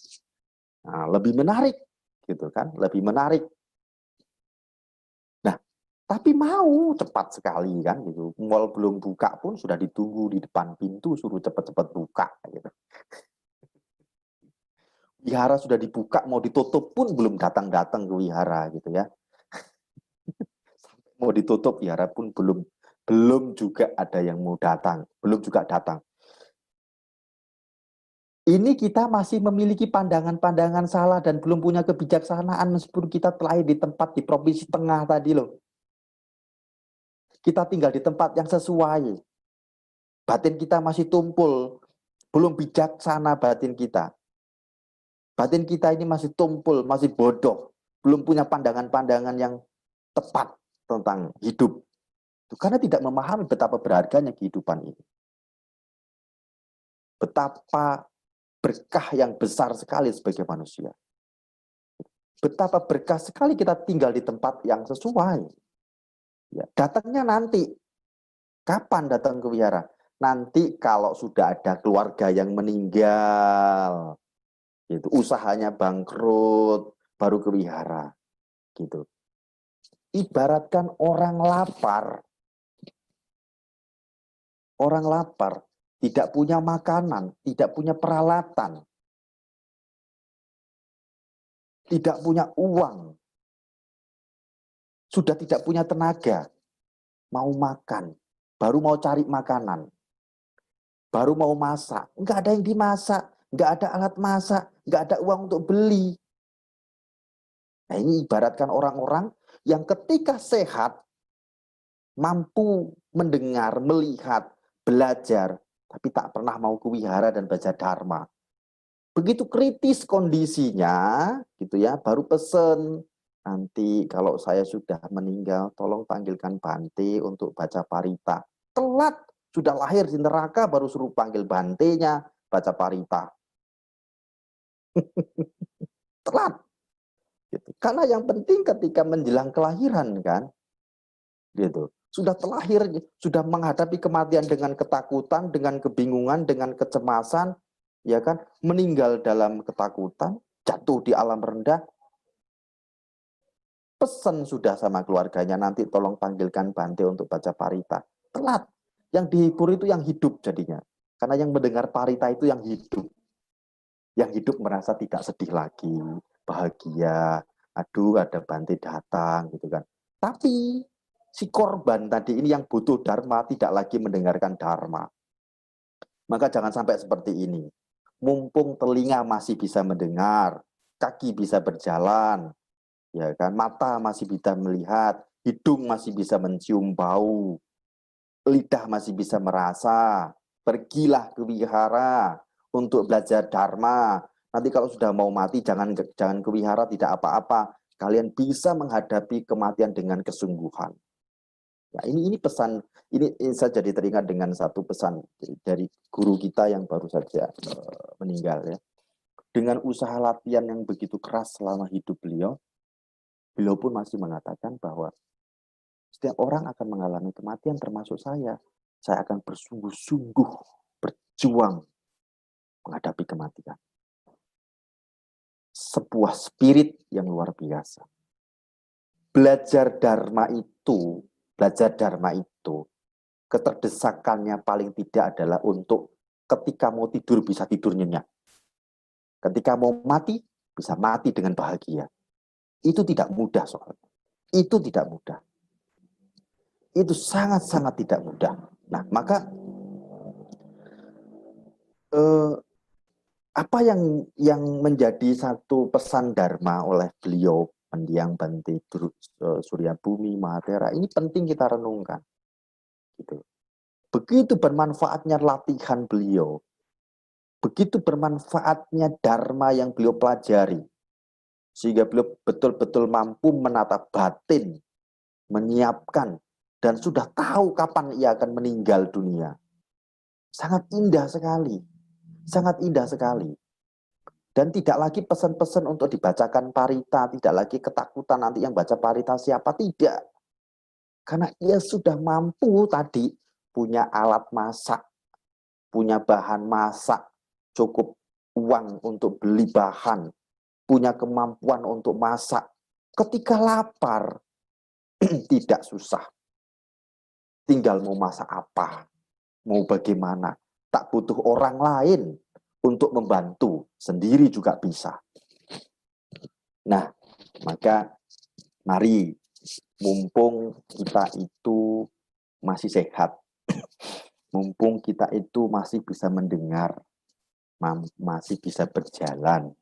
Nah, lebih menarik gitu kan, lebih menarik. Nah, tapi mau cepat sekali kan gitu. Mall belum buka pun sudah ditunggu di depan pintu, suruh cepat-cepat buka gitu. Wihara sudah dibuka, mau ditutup pun belum datang-datang ke wihara gitu ya. Mau ditutup wihara pun belum juga ada yang mau datang, belum juga datang. Ini kita masih memiliki pandangan-pandangan salah dan belum punya kebijaksanaan meskipun kita terlahir di tempat di provinsi tengah tadi loh. Kita tinggal di tempat yang sesuai. Batin kita masih tumpul, belum bijaksana batin kita. Batin kita ini masih tumpul, masih bodoh, belum punya pandangan-pandangan yang tepat tentang hidup. Karena tidak memahami betapa berharganya kehidupan ini. Betapa berkah yang besar sekali sebagai manusia. Betapa berkah sekali kita tinggal di tempat yang sesuai. Ya, datangnya nanti. Kapan datang ke wihara? Nanti kalau sudah ada keluarga yang meninggal, gitu, usahanya bangkrut, baru ke wihara. Gitu. Ibaratkan orang lapar, tidak punya makanan, tidak punya peralatan, tidak punya uang, sudah tidak punya tenaga, mau makan, baru mau cari makanan, baru mau masak, nggak ada yang dimasak, nggak ada alat masak, nggak ada uang untuk beli. Nah, ini ibaratkan orang-orang yang ketika sehat, mampu mendengar, melihat, belajar, tapi tak pernah mau ke wihara dan baca dharma. Begitu kritis kondisinya, gitu ya, baru pesen, nanti kalau saya sudah meninggal, tolong panggilkan Bante untuk baca parita. Telat, sudah lahir di neraka, baru suruh panggil Bantenya, baca parita. Telat. Gitu. Karena yang penting ketika menjelang kelahiran kan, gitu. Sudah terlahir, sudah menghadapi kematian dengan ketakutan, dengan kebingungan, dengan kecemasan, ya kan, meninggal dalam ketakutan, jatuh di alam rendah, pesan sudah sama keluarganya, nanti tolong panggilkan Bante untuk baca parita. Telat. Yang dihibur itu yang hidup jadinya. Karena yang mendengar parita itu yang hidup. Yang hidup merasa tidak sedih lagi, bahagia, aduh ada Bante datang gitu kan. Tapi si korban tadi ini yang butuh dharma tidak lagi mendengarkan dharma. Maka jangan sampai seperti ini. Mumpung telinga masih bisa mendengar, kaki bisa berjalan, ya kan, mata masih bisa melihat, hidung masih bisa mencium bau, lidah masih bisa merasa, pergilah ke wihara untuk belajar dharma. Nanti kalau sudah mau mati jangan ke wihara, tidak apa-apa. Kalian bisa menghadapi kematian dengan kesungguhan. Nah, ini pesan, ini saya jadi teringat dengan satu pesan dari guru kita yang baru saja meninggal ya. Dengan usaha latihan yang begitu keras selama hidup beliau pun masih mengatakan bahwa setiap orang akan mengalami kematian termasuk saya. Saya akan bersungguh-sungguh berjuang menghadapi kematian. Sebuah spirit yang luar biasa. Belajar dharma itu, keterdesakannya paling tidak adalah untuk ketika mau tidur bisa tidur nyenyak. Ketika mau mati, bisa mati dengan bahagia. Itu tidak mudah soalnya. Itu tidak mudah. Itu sangat-sangat tidak mudah. Nah, maka apa yang menjadi satu pesan dharma oleh beliau mendiang Bante Surya Bumi Mahatera ini penting kita renungkan. Gitu. Begitu bermanfaatnya latihan beliau, begitu bermanfaatnya dharma yang beliau pelajari, sehingga beliau betul-betul mampu menata batin menyiapkan, dan sudah tahu kapan ia akan meninggal dunia. Sangat indah sekali. Sangat indah sekali. Dan tidak lagi pesan-pesan untuk dibacakan parita, tidak lagi ketakutan nanti yang baca parita siapa, tidak. Karena ia sudah mampu tadi punya alat masak, punya bahan masak, cukup uang untuk beli bahan, punya kemampuan untuk masak. Ketika lapar, tidak susah. Tinggal mau masak apa, mau bagaimana. Tak butuh orang lain untuk membantu, sendiri juga bisa. Nah, maka mari, mumpung kita itu masih sehat, mumpung kita itu masih bisa mendengar, masih bisa berjalan,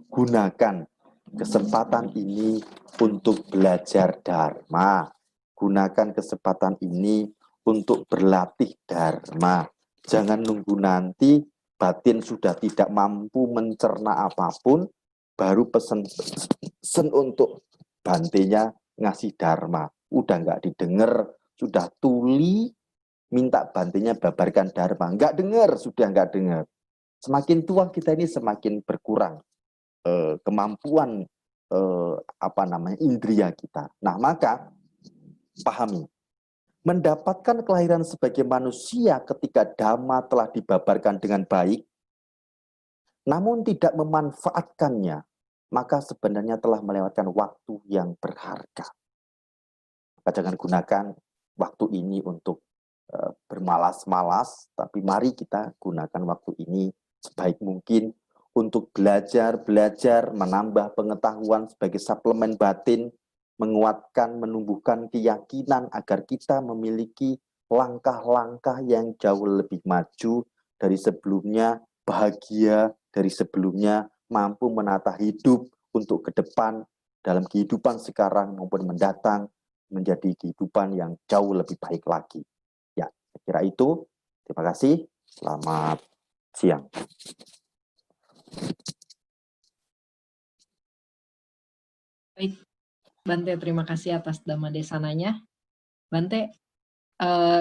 gunakan kesempatan ini untuk belajar Dharma. Gunakan kesempatan ini untuk berlatih Dharma. Jangan nunggu nanti batin sudah tidak mampu mencerna apapun, baru pesen untuk bantenya ngasih Dharma. Udah nggak didengar, sudah tuli, minta bantenya babarkan Dharma. Nggak dengar, sudah nggak dengar. Semakin tua kita ini semakin berkurang kemampuan indria kita. Nah, maka pahami, mendapatkan kelahiran sebagai manusia ketika Dhamma telah dibabarkan dengan baik, namun tidak memanfaatkannya, maka sebenarnya telah melewatkan waktu yang berharga. Maka jangan gunakan waktu ini untuk bermalas-malas, tapi mari kita gunakan waktu ini sebaik mungkin untuk belajar, menambah pengetahuan sebagai suplemen batin, menguatkan, menumbuhkan keyakinan agar kita memiliki langkah-langkah yang jauh lebih maju dari sebelumnya, bahagia dari sebelumnya, mampu menata hidup untuk ke depan, dalam kehidupan sekarang maupun mendatang, menjadi kehidupan yang jauh lebih baik lagi. Ya, saya kira itu. Terima kasih. Selamat siang. Baik, Bante, terima kasih atas Dhamma Desananya. Bante,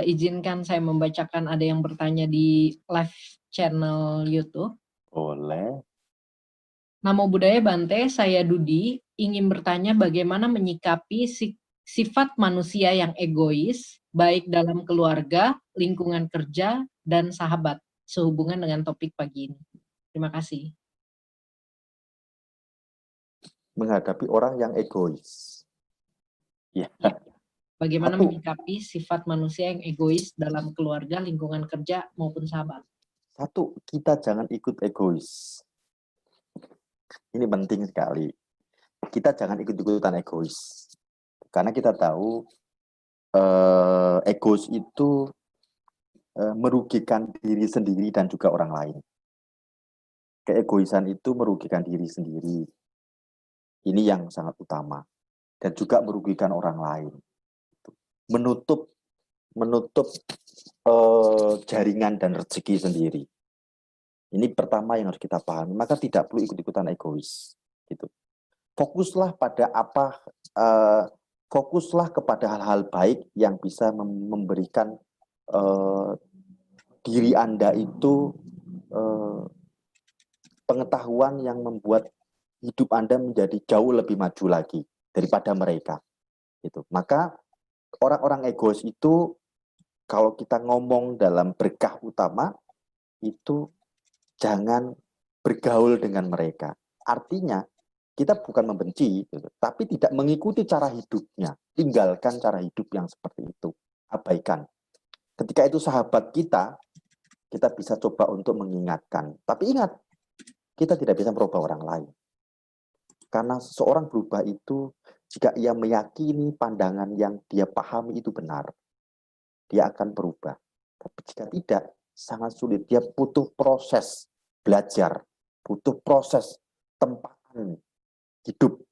izinkan saya membacakan ada yang bertanya di live channel YouTube. Boleh. Namo Buddhaya Bante, saya Dudi, ingin bertanya bagaimana menyikapi sifat manusia yang egois, baik dalam keluarga, lingkungan kerja, dan sahabat, sehubungan dengan topik pagi ini. Terima kasih. Menghadapi orang yang egois. Ya. Bagaimana menyikapi sifat manusia yang egois dalam keluarga, lingkungan kerja, maupun sahabat? Satu, kita jangan ikut egois. Ini penting sekali. Kita jangan ikut-ikutan egois. Karena kita tahu egois itu merugikan diri sendiri dan juga orang lain. Keegoisan itu merugikan diri sendiri. Ini yang sangat utama. Dan juga merugikan orang lain. Menutup jaringan dan rezeki sendiri. Ini pertama yang harus kita pahami. Maka tidak perlu ikut-ikutan egois. Gitu. Fokuslah pada fokuslah kepada hal-hal baik yang bisa memberikan diri Anda itu pengetahuan yang membuat hidup Anda menjadi jauh lebih maju lagi daripada mereka. Gitu. Maka orang-orang egois itu, kalau kita ngomong dalam berkah utama, itu jangan bergaul dengan mereka. Artinya, kita bukan membenci, gitu, tapi tidak mengikuti cara hidupnya. Tinggalkan cara hidup yang seperti itu. Abaikan. Ketika itu sahabat kita bisa coba untuk mengingatkan. Tapi ingat, kita tidak bisa merubah orang lain. Karena seseorang berubah itu, jika ia meyakini pandangan yang dia pahami itu benar, dia akan berubah. Tapi jika tidak, sangat sulit. Dia butuh proses belajar, butuh proses tempatan hidup,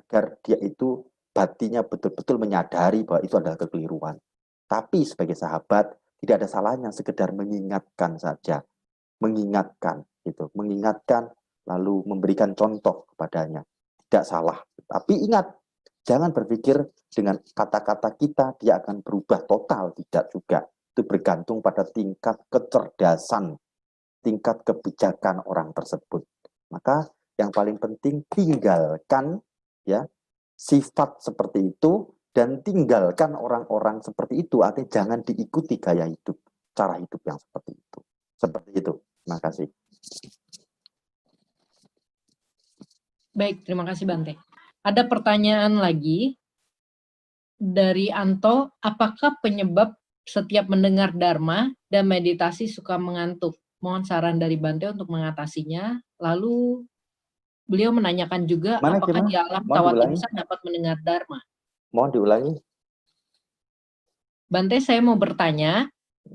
agar dia itu batinnya betul-betul menyadari bahwa itu adalah kekeliruan. Tapi sebagai sahabat, tidak ada salahnya sekedar mengingatkan saja. Mengingatkan, gitu. Mengingatkan, lalu memberikan contoh kepadanya. Tidak salah. Tapi ingat, Jangan berpikir dengan kata-kata kita dia akan berubah total, tidak juga. Itu bergantung pada tingkat kecerdasan, tingkat kebijakan orang tersebut. Maka yang paling penting tinggalkan ya sifat seperti itu dan tinggalkan orang-orang seperti itu. Artinya jangan diikuti gaya hidup, cara hidup yang seperti itu. Seperti itu. Terima kasih. Baik, terima kasih Bante. Ada pertanyaan lagi dari Anto, apakah penyebab setiap mendengar Dharma dan meditasi suka mengantuk? Mohon saran dari Bante untuk mengatasinya. Lalu beliau menanyakan juga Mana apakah gimana? di alam Mohon diulangi. Tawatimsa dapat mendengar Dharma? Mohon diulangi. Bante, saya mau bertanya,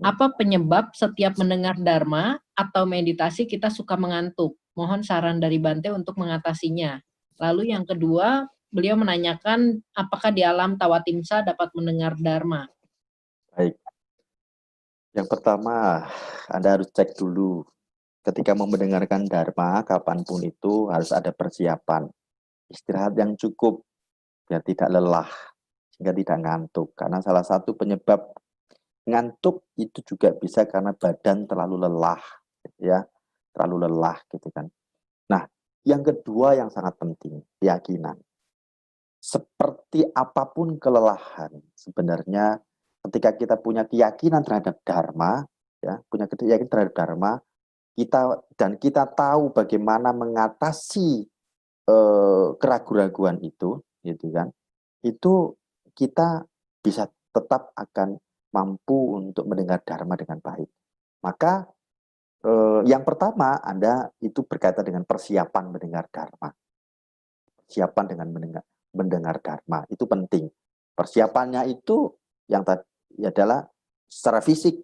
apa penyebab setiap mendengar Dharma atau meditasi kita suka mengantuk? Mohon saran dari Bante untuk mengatasinya. Lalu yang kedua, beliau menanyakan apakah di alam Tawatimsa dapat mendengar Dharma? Baik. Yang pertama, Anda harus cek dulu. Ketika mau mendengarkan Dharma, kapanpun itu harus ada persiapan. Istirahat yang cukup, biar tidak lelah, sehingga tidak ngantuk. Karena salah satu penyebab ngantuk itu juga bisa karena badan terlalu lelah, ya, terlalu lelah gitu kan. Nah, yang kedua yang sangat penting, keyakinan. Seperti apapun kelelahan, sebenarnya ketika kita punya keyakinan terhadap Dharma, ya, punya keyakinan terhadap Dharma, kita tahu bagaimana mengatasi keraguan-raguan itu, gitu kan? Itu kita bisa tetap akan mampu untuk mendengar Dharma dengan baik. Maka yang pertama Anda itu berkaitan dengan persiapan mendengar Dharma. Persiapan dengan mendengar Dharma itu penting. Persiapannya itu yang tadi adalah secara fisik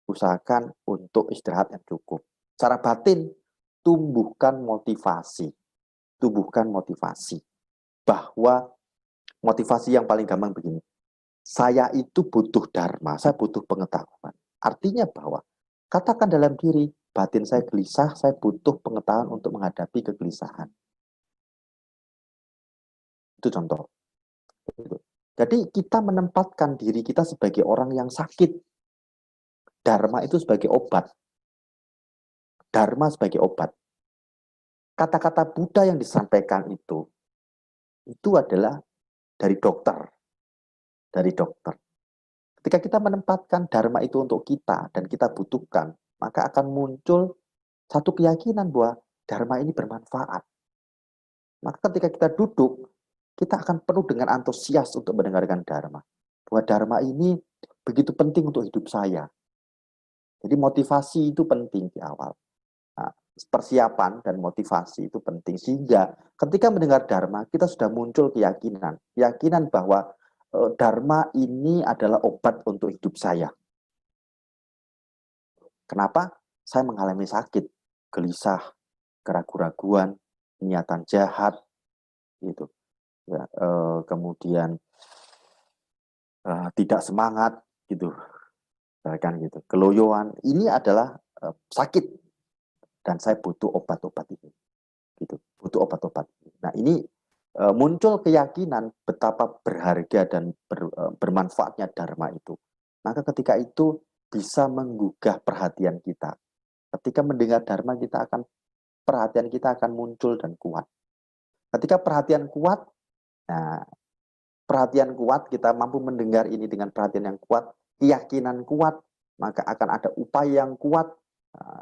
usahakan untuk istirahat yang cukup. Secara batin tumbuhkan motivasi. Tumbuhkan motivasi bahwa motivasi yang paling gampang begini. Saya itu butuh Dharma, saya butuh pengetahuan. Artinya bahwa katakan dalam diri, batin saya gelisah, saya butuh pengetahuan untuk menghadapi kegelisahan. Itu contoh. Jadi kita menempatkan diri kita sebagai orang yang sakit. Dharma itu sebagai obat. Dharma sebagai obat. Kata-kata Buddha yang disampaikan itu adalah dari dokter. Dari dokter. Ketika kita menempatkan Dharma itu untuk kita dan kita butuhkan, maka akan muncul satu keyakinan bahwa Dharma ini bermanfaat. Maka ketika kita duduk, kita akan penuh dengan antusias untuk mendengarkan Dharma. Bahwa Dharma ini begitu penting untuk hidup saya. Jadi motivasi itu penting di awal. Nah, persiapan dan motivasi itu penting. Sehingga ketika mendengar Dharma, kita sudah muncul keyakinan. Keyakinan bahwa Dharma ini adalah obat untuk hidup saya. Kenapa? Saya mengalami sakit, gelisah, keraguan-raguan, niatan jahat, gitu. Ya, kemudian tidak semangat, gitu, kan gitu. Keloyoan. Ini adalah sakit dan saya butuh obat-obat ini, gitu. Butuh obat-obat. Nah ini muncul keyakinan betapa berharga dan bermanfaatnya Dharma itu. Maka ketika itu bisa menggugah perhatian kita. Ketika mendengar Dharma perhatian kita akan muncul dan kuat. Ketika perhatian kuat, nah perhatian kuat kita mampu mendengar ini dengan perhatian yang kuat, keyakinan kuat, maka akan ada upaya yang kuat,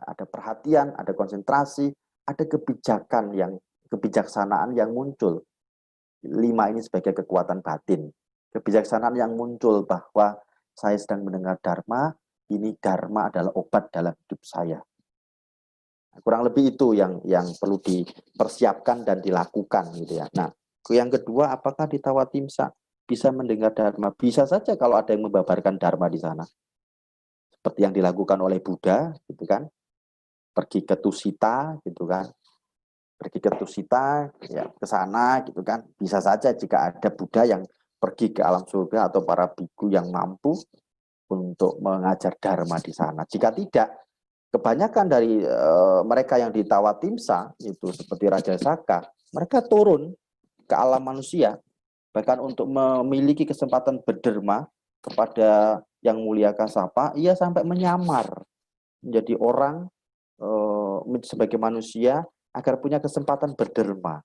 ada perhatian, ada konsentrasi, ada kebijaksanaan yang muncul. 5 ini sebagai kekuatan batin. Kebijaksanaan yang muncul bahwa saya sedang mendengar Dharma, ini Dharma adalah obat dalam hidup saya. Kurang lebih itu yang perlu dipersiapkan dan dilakukan gitu ya. Nah, yang kedua, apakah di Tawatimsa bisa mendengar Dharma? Bisa saja kalau ada yang membabarkan Dharma di sana. Seperti yang dilakukan oleh Buddha gitu kan. Pergi ke Tusita gitu kan. Pergi ke Tusita ya ke sana gitu kan. Bisa saja jika ada Buddha yang pergi ke alam surga atau para biku yang mampu untuk mengajar Dharma di sana. Jika tidak, kebanyakan dari mereka yang di Tawatimsa itu seperti Raja Saka, mereka turun ke alam manusia bahkan untuk memiliki kesempatan berderma kepada yang mulia kasapa, ia sampai menyamar menjadi orang sebagai manusia agar punya kesempatan berderma,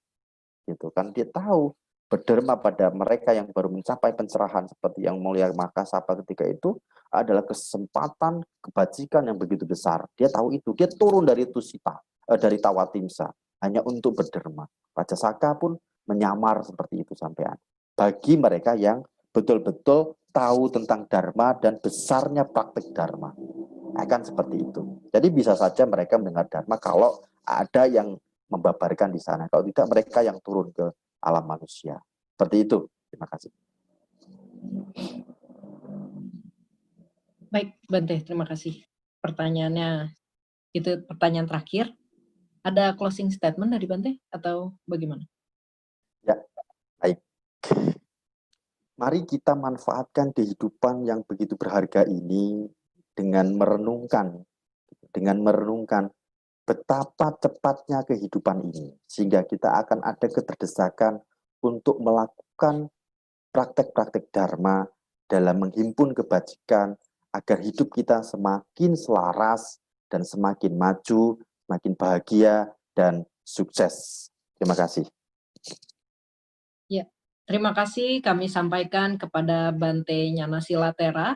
gitu kan. Dia tahu berderma pada mereka yang baru mencapai pencerahan seperti yang mulia Makasapa ketika itu adalah kesempatan kebajikan yang begitu besar. Dia tahu itu, dia turun dari Tusita, dari Tawatimsa hanya untuk berderma. Raja Saka pun menyamar seperti itu sampean. Bagi mereka yang betul-betul tahu tentang dharma dan besarnya praktek dharma, akan seperti itu. Jadi bisa saja mereka mendengar dharma kalau ada yang membabarkan di sana. Kalau tidak, mereka yang turun ke alam manusia. Seperti itu. Terima kasih. Baik, Bante, terima kasih. Pertanyaannya, itu pertanyaan terakhir. Ada closing statement dari Bante atau bagaimana? Ya, baik. Mari kita manfaatkan kehidupan yang begitu berharga ini dengan merenungkan betapa cepatnya kehidupan ini, sehingga kita akan ada keterdesakan untuk melakukan praktek-praktek dharma dalam menghimpun kebajikan agar hidup kita semakin selaras dan semakin maju, semakin bahagia dan sukses. Terima kasih. Ya, terima kasih kami sampaikan kepada Bante Nyana Silatera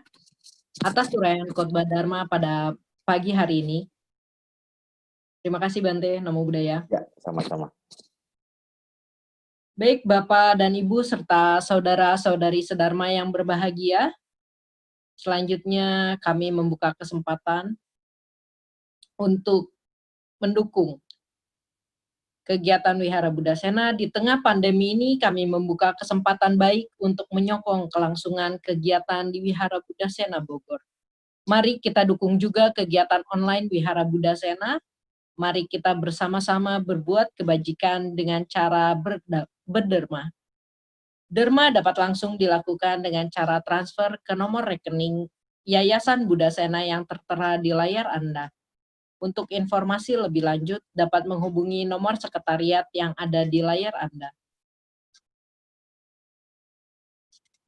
atas uraian khotbah Dharma pada pagi hari ini. Terima kasih Bante, Namo Buddhaya. Ya, sama-sama. Baik Bapak dan Ibu serta saudara-saudari sedharma yang berbahagia, selanjutnya kami membuka kesempatan untuk mendukung kegiatan Wihara Buddhasena. Di tengah pandemi ini kami membuka kesempatan baik untuk menyokong kelangsungan kegiatan di Wihara Buddhasena Bogor. Mari kita dukung juga kegiatan online Wihara Buddhasena. Mari kita bersama-sama berbuat kebajikan dengan cara berderma. Derma dapat langsung dilakukan dengan cara transfer ke nomor rekening Yayasan Buddhasena yang tertera di layar Anda. Untuk informasi lebih lanjut dapat menghubungi nomor sekretariat yang ada di layar Anda.